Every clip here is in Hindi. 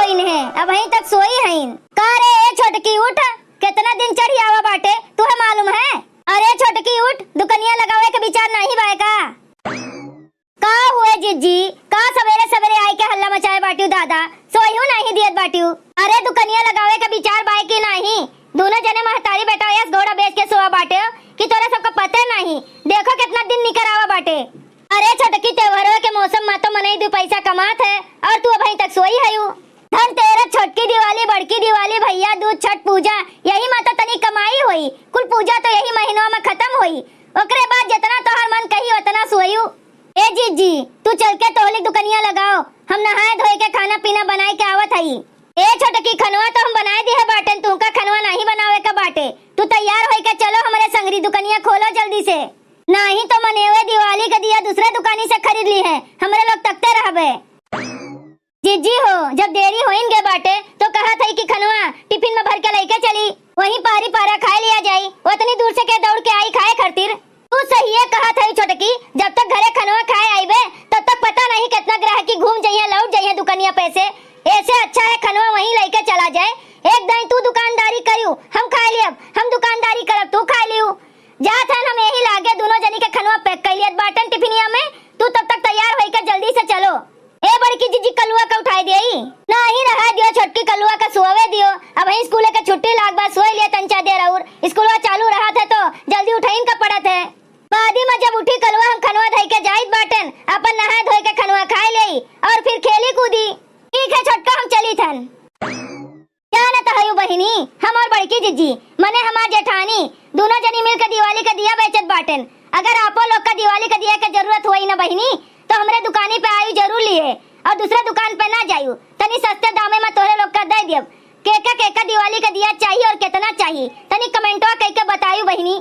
होइन है, अब वहीं तक सोई हईन। का रे ए छोटकी उठ, कितना दिन चढ़ी आवा बाटे तुहे मालूम है? अरे छोटकी उठ, दुकनिया लगावे के विचार नहीं बाय का हुए जीजी? का सवेरे सवेरे आई के हल्ला मचाए बाटियो दादा, सोईहू नहीं दियत बाटियो। अरे दुकनिया लगावे के विचार बाय की नहीं? दोनों जने महतारी बेटा यस घोड़ा बेच के सोआ बाटे कि तोरा सबका पता नहीं? देखो कितना दिन निकर आवा बाटे। अरे छोटकी त्योहारों के मौसम में तो मने दो पैसा कमात है और तू अभी तक सोई है। धनतेरस, छोटकी दिवाली, बड़की दिवाली, भैया दूज, छठ पूजा, यही माता तनी कमाई हुई। कुल पूजा तो यही महीनों में खत्म हुई, ओकरे बाद जितना तोहर मन कही उतना सोयू। ए जीजी तू चल के तोहली दुकनिया लगाओ, हम नहाए धोए के खाना पीना बनाए के आवत हई। ए छोटकी खनवा तो हम बनाए दी है बाटन, तू का खनवा नहीं बनावे का बाटे। तू तैयार होई के चलो हमारे संगरी दुकनिया खोलो जल्दी से, नहीं तो मनेवे दिवाली का दिया दूसरे दुकानी से खरीद ली है, हमारे लोग तकते रहबे। जीजी हो जब देरी होइनगे बाटे तो कहा था कि खनवा टिफिन में भर के लेके चली, वहीं पारी पारा खाए लिया जाई, उतनी दूर से के दौड़ के आई खाए खातिर। तू सही है कहा था छोटकी, जब तक घरे खनवा खाए आईबे तब तक पता नहीं कितना ग्राहकी घूम जाइए लौट जाइए दुकनिया पैसे। ऐसे अच्छा है खनवा वहीं लेके चला जाए। एक दिन तू दुकानदारी करियो, हम खा लियब, हम दुकानदारी करब, तू खा लियो। जात हन हम यही लागे दोनों जनी के खनवा पैक कर लियत बाटन टिफिनिया में। तू तब तक तैयार होकर जल्दी से चलो। ए बड़की जीजी कलुआ का उठाई देई, नहीं रहा दियो छोटकी कलुआ का सुआवे दियो। अब वहीं स्कूल के छुट्टी लाग बा सोई लिए तंचा देर और स्कूलवा चालू रहा था तो जल्दी उठाइन का पड़त है। बादी में जब उठी कलुआ हम खनवा धई के जाइत बाटन, अपन नहा धोए के खनवा खाए लेई और फिर खेली कूदी। ठीक है छोटका हम चली थन। क्या न तहयु बहिनी, हम और बड़की जीजी मने हमार जेठानी दोनों जनी मिलकर दिवाली का दिया बेचत बाटन। अगर आपो लोग का दिवाली का दिया के जरूरत हुई न बहिनी तो हमरे दुकानी पे आयु जरूर लिए और दूसरे दुकान पे ना जायू, तनी सस्ते दामे में तोरे लोग का दे दियब। केका दिवाली का दिया चाहिए और कितना चाहिए तनी कमेंटवा कह के बतायू बहिनी।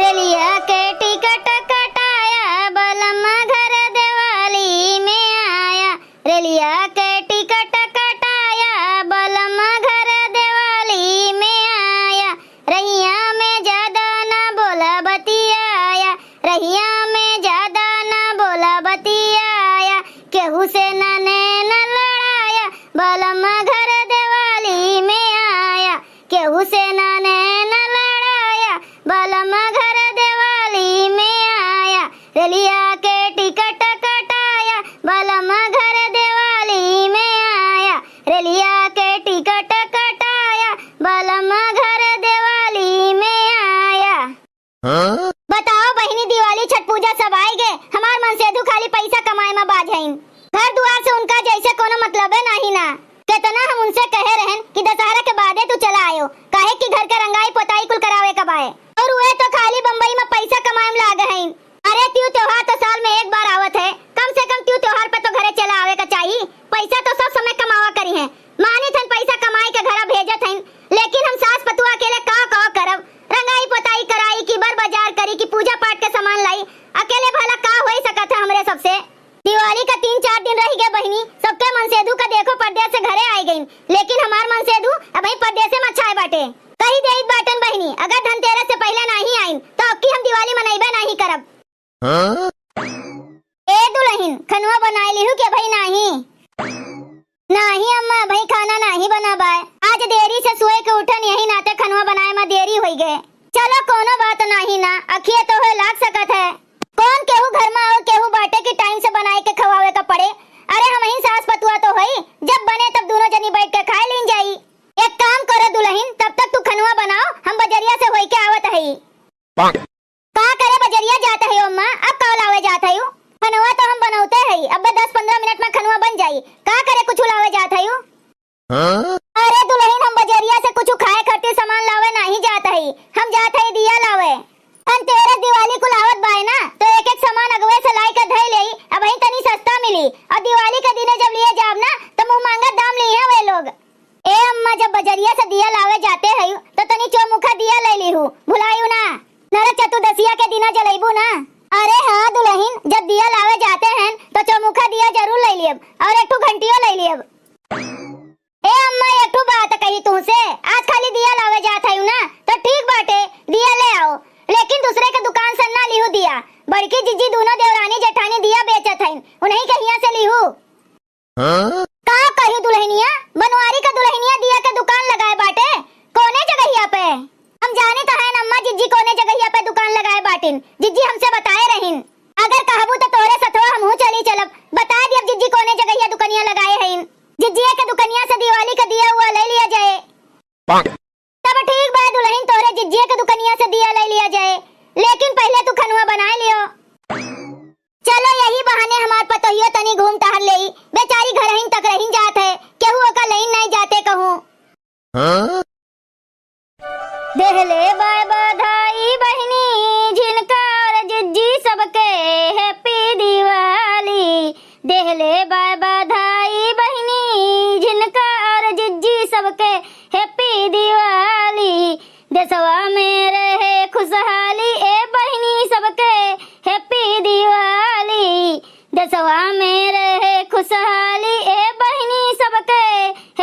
रेलिया के टिकट कटाया बलम्मा घर दिवाली में आया, रेलिया के टिकट कटाया बलम्मा घर दिवाली में आया। रहिया में ज्यादा ना बोला बतियाया, रहिया में ज्यादा ना बोला बतियाया, केहू से ना नैना लड़ाया बलम्मा घर दिवाली में आया, केहू से ना नैना लड़ाया बलम्मा घर दिवाली में आया। रेलिया के टिकट कटाया बलम्मा घर दिवाली में आया, रेलिया के टिकट कटाया बलम्मा घर दिवाली में आया। बताओ बहिनी दिवाली छठ पूजा सब आए गए, हमार मन से खाली पैसा कमाए में बाझाइन, घर दुआर से उनका जैसे कोनो मतलब है नहीं ना। कितना हम उनसे कहे रहन कि दशहरा के बादे तू चला आयो, काहे कि घर का रंगाई पोताई कुल करावे कब आए, और वे तो खाली बम्बई में पैसा कमाए में लागे हैं। अरे त्यू त्योहार तो साल में एक बार आवत है, कम से कम त्यू त्योहार पे तो घरे चला आवे का चाहिए। पैसा तो सब समय कमावा करी है, मानी थन पैसा कमाई के घरा भेजत हैं, लेकिन हम सास पतुआ अकेले का करब, रंगाई पोताई कराई की बर बाजार करी की पूजा पाठ के सामान लाई, अकेले भला का हो सकत है हमरे सबसे। दिवाली का 3-4 दिन रह गए बहिनी, सबके मनसेदू का देखो परदेस से घरे आई गई, लेकिन हमार मनसेदू अभी परदेस में छाए बाटे। कही देई बाटन बहिनी अगर धनतेरस से पहले नहीं आई तो अब की हम दिवाली मनाइबे नहीं करब। ए दुल्हन खनवा बनाई लिहू के भाई नहीं? नहीं अम्मा भाई खाना नहीं बना बाय, आज देरी से सोए के उठन यही नाते खनवा बनाए में देरी हो गए। चलो कोनो बात नहीं ना, अखिए तो हो लाग सकत है, कौन केहू घर में और केहू बाटे की टाइम से बनाए के खवावे का पड़े। अरे हम ही सास पतुआ तो हई, जब बने तब दोनों जनी बैठ के खाए लीन जाई। एक काम करो दुल्हन, तब तक तू खनवा बनाओ, हम बजरिया से होई के आवत हई। का करे बजरिया जाता है अम्मा, अब का लावे जात हई? खनवा तो हम बनाते हई, अब 10-15 मिनट में खनवा बन जाई, का करे कुछ लावे जात हई? अरे दुल्हन हम बजरिया से कुछ खाए खातिर सामान लावे नहीं जात हई, हम जात हई दिया लावे। धनतेरस दिवाली को लावत बाय ना तो एक सामान अगवे से लाई के धई लेई, अब वहीं तनी सस्ता मिली, और दिवाली के दिन जब लिए जाब ना तो मुंह मांगा दाम लिए वे लोग। ए अम्मा जब बजरिया से दिया लावे जाते हई तो तनी चौमुखा दिया ले लीहू, भुलायू ना, नरक चतुर्दशिया के दिना जलेबू ना। अरे हाँ दुल्हन जब दिया लावे जाते हैं तो चौमुखा दिया जरूर ले लियब और एक घंटियो ले लियब। ए अम्मा एक बात कही तुमसे, आज खाली दिया लावे जात हई ना तो ठीक बाटे दिया ले आओ, लेकिन दूसरे के दुकान से ना लिहू दिया। बड़की जीजी दोनों देवरानी जेठानी दिया बेचत हई, हईन, उन्हीं के हिया से लीहू। का कहियो दुल्हनिया, बनवारी का दुल्हनिया दिया के दुकान लगाए बाटे कोने जगहिया पे। हम जाने तो है अम्मा जिज्जी कोने जगहिया पे दुकान लगाए बाटिन, जिज्जी हमसे बताए रहीन। अगर कहबू तो तोरे सथवा हमहू चली चलब, बता दिया जिज्जी कोने जगहिया दुकनिया लगाए हईन। जिज्जी के दुकनिया से दिवाली का दिया हुआ ले लिया जाए। तब ठीक बा दुल्हन, तोरे जिज्जी के दुकनिया से दिया ले लिया जाए, लेकिन पहले तू खनुआ बना लियो। चलो यही बहाने हमार पतोहियो तनी घूम टहल लेई, बेचारी घरहीन तक रहीन जात है, केहू ओका लेइन नहीं जाते कहूं। देहले बाय बधाई बहनी झिनकार जिज्जी सबके हैप्पी दिवाली। देहले बाय बधाई बहनी झिनकार जिज्जी सबके हैप्पी दिवाली। देशवा में रहे खुशहाली ए बहनी सबके हैप्पी दिवाली। देशवा में रहे खुशहाली ए बहनी सबके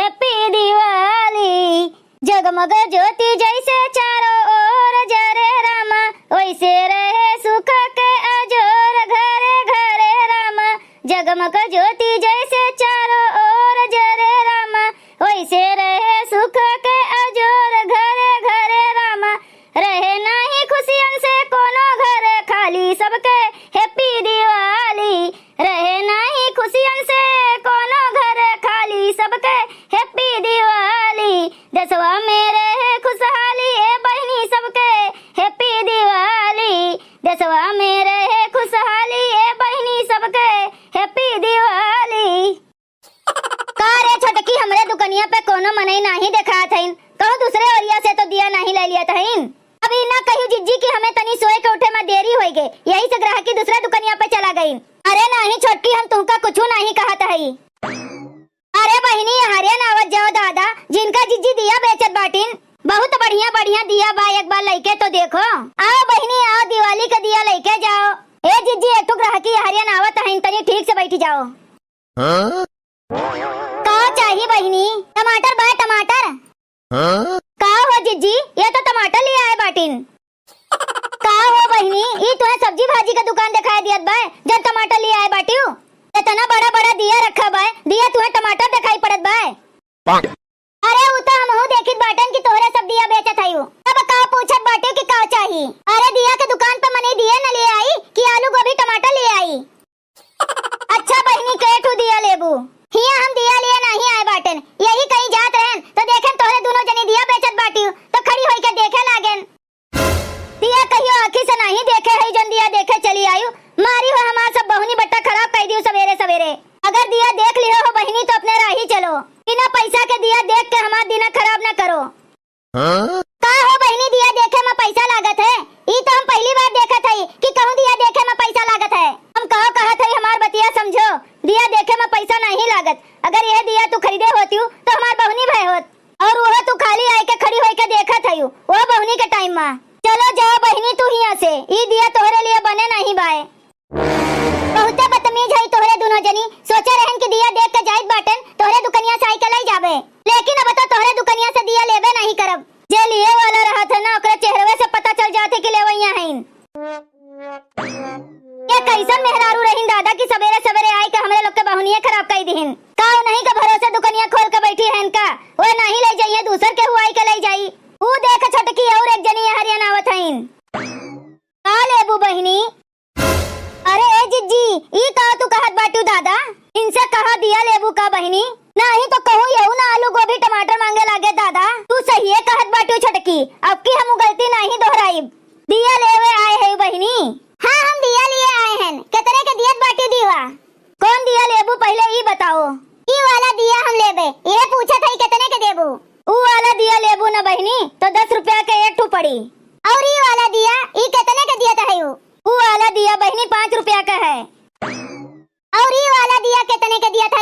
हैप्पी दिवाली। जगमग ज्योति जैसे चारों ओर जरे रामा, वैसे रहे सुख के अजोर घरे घरे रामा। जगमग ज्योति जैसे चारों ओर जरे रामा, वैसे रहे सुख के अजोर घरे घरे रामा। रहे नहीं खुशियन से कोनो घर खाली सबके हैप्पी दिवाली। रहे नहीं खुशियन से कोनो घर खाली सबके हैप्पी दिवाली। दसवा में रहे खुशहाली ए बहनी सबके हैप्पी दिवाली। दसवा में रहे खुशहाली ए बहनी सबके हैप्पी दिवाली। का रे छोटकी, हमरे दुकनिया पे कोनो मनई नहीं देखात हईन, कहूं दूसरे ओरिया से तो दिया नहीं ले लिया हईन। अभी ना कहियो जिज्जी की हमें तनी सोए के उठे में देरी होई गे, यही से ग्राहकी दूसरा दुकनिया पे चला गई। अरे नहीं छोटकी, हम तुमका कुछ नहीं कहत हई। अरे बहनी हरे नावत जाओ दादा, जिनका जिज्जी दिया बेचत बाटिन, बहुत बढ़िया बढ़िया दिया बा, एक बार लेके तो देखो। आओ बहनी आओ, दिवाली का दिया लेके जाओ। ए जिज्जी एक तो ग्राहकी हरिया नावत हईन, तनी ठीक से बैठी जाओ। का चाहिए बहनी? टमाटर बा टमाटर। का हो जिज्जी, ये तो टमाटर ले आए बाटिन। का हो बहनी, ई तुम्हें सब्जी भाजी का दुकान दिखाई दियत बा, जब टमाटर ले आए बाटियो। इतना बड़ा बड़ा दिया रखा बा, दिया तुम्हें टमाटर दिखाई पड़त बा। अरे वो तो हमहू देखित बाटन कि तोहरे सब दिया बेचत हई। अब का पूछत बाटे कि का चाहिए? अरे दिया के दुकान पे मने दिया न ले आई कि आलू गोभी टमाटर ले आई। अच्छा बहनी, केठू दिया लेबू? हिया हम दिया लिए नहीं आए बाटन, यही कहीं जात रहन तो देखन तोहरे दोनों जनी दिया बेचत बाटियो, तो खड़ी होई के देखे लागेन। दिया कहियो आंखी से नहीं देखे हई, जन दिया देखे चली आयु। मारी हो हमार सब बहुनी बट्टा खराब कर दियो सवेरे सवेरे। अगर दिया देख लियो हो बहनी तो अपने राही चलो, बिना पैसा के दिया देख के हमार दिन खराब न करो। का हो बहनी, दिया देखे में पैसा लागत है? ई तो हम पहली बार देखत हई कि कहूं दिया देखे में पैसा लागत है। हम कहो कहत हई हमार बतिया समझो, दिया देखे में पैसा नहीं लागत। अगर यह दिया तू खरीदे होती तो हमार बहुनी भाई होत, और वह तू खाली आई के खड़ी होई के देखत हई वो बहुनी के टाइम में। चलो जाओ बहनी तू हिया से, ई दिया तोहरे लिए बने नहीं बाए। बहुत बदतमीज है तोहरे दोनों जनी, सोचा रहन कि दिया देख के जाइत बाटन तोहरे दुकनिया से आई के लाई जाबे, लेकिन अब तो तोहरे दुकनिया से दिया लेबे नहीं करब। जे लिए वाला रहा था ना, ओकरे चेहरे से पता चल जाते कि लेवैया हईन। ये कैसन मेहरारू रहीन दादा की सवेरे सवेरे आई के हमरे लोग के बहुनिया खराब कर दीहिन। का नहीं का भरोसे दुकनिया खोल के बैठी है इनका, वो नहीं ले जाइए दूसर के हुआई के ले जाई। वो देख छोटकी और एक जनी हरियाणा आवत हईन। का लेबू बहनी? अरे ए जिज्जी, ई का तू कहत बाटू दादा, इनसे कहा दिया लेबू का बहनी? नहीं तो कहूं यहू ना आलू गोभी टमाटर मांगे लागे दादा। तू सही है कहत बाटू छोटकी, अब की हम गलती नहीं दोहराइब। दिया लेवे आए है बहनी? हाँ हम दिया लिए आए हैं। कितने के दियत बाटी दीवा? कौन दिया लेबू पहले ई बताओ। ई वाला दिया हम लेबे, ये पूछा था कितने के देबू? ऊ वाला दिया लेबू ना बहनी तो 10 रुपया के एक ठू पड़ी। और ई वाला दिया ई कितने के दिया था? ऊ वाला दिया बहनी 5 रुपया का है। और ई वाला दिया कितने के दिया था?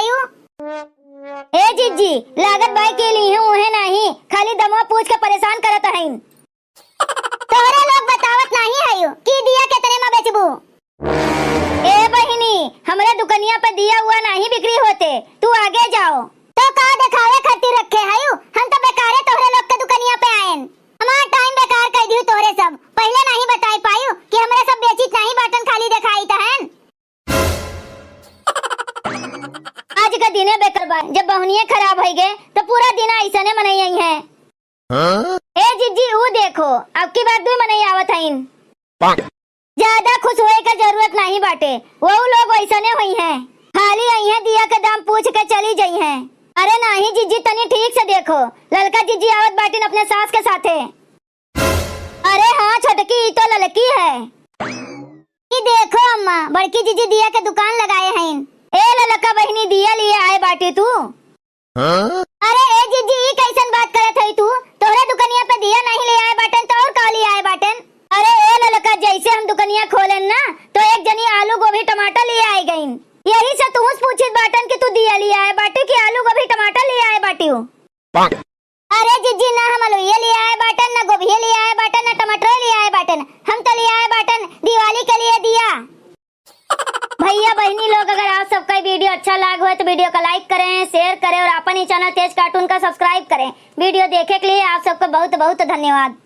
ए जिज्जी, लागत बाई के लिए हूँ है नहीं, खाली दमवा पूछ के परेशान करत हईन। तोहरा लोग बतावत नहीं है कि दिया कितने में बेचबू? ए बहिनी, हमरे दुकनिया पे दिया हुआ नहीं बिक्री होते, तू आगे जाओ। तो का दिखावे खातिर रखे है? हम तो बेकारे तोहरे लोग के दुकनिया पे आएन। हमार टाइम बेकार कर दियो तोहरे सब, पहले नहीं बताई पायू कि हमरे सब बेचित नहीं बाटन खाली दिखाई तहन। दिने बेकर बा। जब बहुनिये खराब हो गए तो पूरा दिन ऐसा ने मनई आई है। ए जीजी वो देखो अब की बात भी मनई आवत हईन। ज्यादा खुश होए का जरूरत नहीं बाटे, वो लोग वैसा ने हुई हैं। खाली आई है दिया के दाम पूछ के चली गई हैं। अरे नहीं जीजी तनी ठीक से देखो, ललका जीजी आवत बाटिन अपने सास के साथे। अरे हाँ छोटकी तो ललकी है। ये देखो अम्मा बड़की जीजी दिया के दुकान लगाए हैं। ए ललका बहनी दिया लिए आए बाटी तू। अरे ए जीजी ये कैसन बात करत है तू? तोहरे दुकानिया पे दिया नहीं ले आए बाटन तो और का ले आए बाटन? अरे ए ललका जैसे हम दुकानिया खोलेन ना तो एक जनी आलू गोभी टमाटर ले आए गईन। यही से तू पूछित बाटन कि तू दिया ले आए बाटी कि आलू गोभी टमाटर ले आए बाटी हूँ। अरे जीजी ना हम आलू ये ले आए बाटन, ना गोभी ले आए बाटन, ना टमाटर ले आए बाटन, हम तो ले आए बाटन दिवाली के लिए दिया। भैया बहनी लोग अगर आप सबका वीडियो अच्छा लगा हो तो वीडियो को लाइक करें, शेयर करें और अपन ही चैनल तेज कार्टून का सब्सक्राइब करें। वीडियो देखे के लिए आप सबको बहुत बहुत धन्यवाद।